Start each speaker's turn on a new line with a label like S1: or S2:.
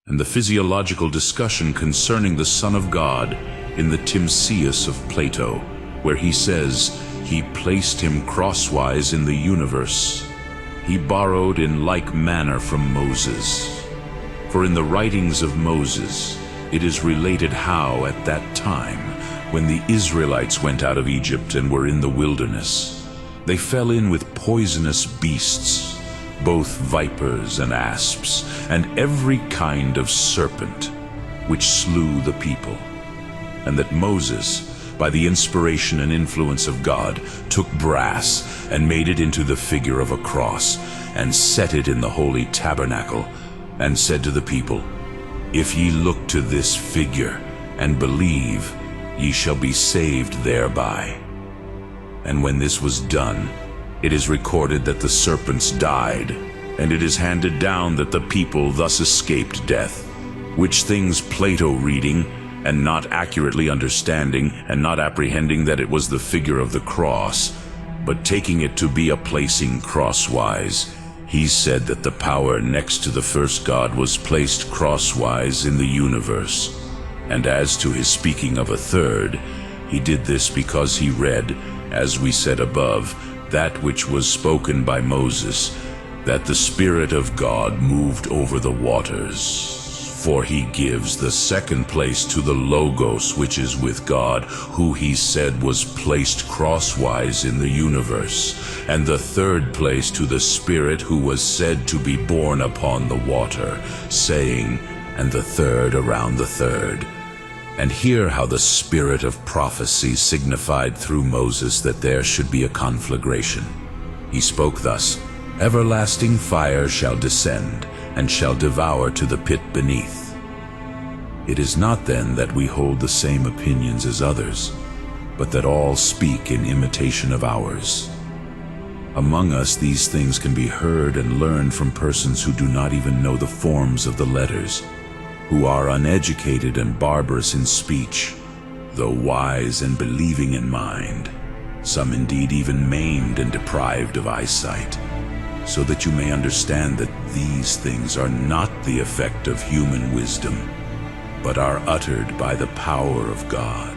S1: and the physiological discussion concerning the Son of God in the Timseus of Plato, where he says, "He placed him crosswise in the universe. He borrowed in like manner from Moses. For in the writings of Moses, it is related how at that time, when the Israelites went out of Egypt and were in the wilderness, they fell in with poisonous beasts, both vipers and asps, and every kind of serpent, which slew the people. And that Moses, by the inspiration and influence of God, took brass and made it into the figure of a cross, and set it in the holy tabernacle, and said to the people, If ye look to this figure, and believe, ye shall be saved thereby. And when this was done, it is recorded that the serpents died, and it is handed down that the people thus escaped death. Which things Plato reading, and not accurately understanding, and not apprehending that it was the figure of the cross, but taking it to be a placing crosswise, he said that the power next to the first God was placed crosswise in the universe. And as to his speaking of a third, he did this because he read, as we said above, that which was spoken by Moses, that the Spirit of God moved over the waters. For he gives the second place to the Logos which is with God, who he said was placed crosswise in the universe, and the third place to the Spirit who was said to be born upon the water, saying, and the third around the third. And hear how the spirit of prophecy signified through Moses that there should be a conflagration. He spoke thus, Everlasting fire shall descend, and shall devour to the pit beneath. It is not then that we hold the same opinions as others, but that all speak in imitation of ours. Among us these things can be heard and learned from persons who do not even know the forms of the letters, who are uneducated and barbarous in speech, though wise and believing in mind, some indeed even maimed and deprived of eyesight, so that you may understand that these things are not the effect of human wisdom, but are uttered by the power of God.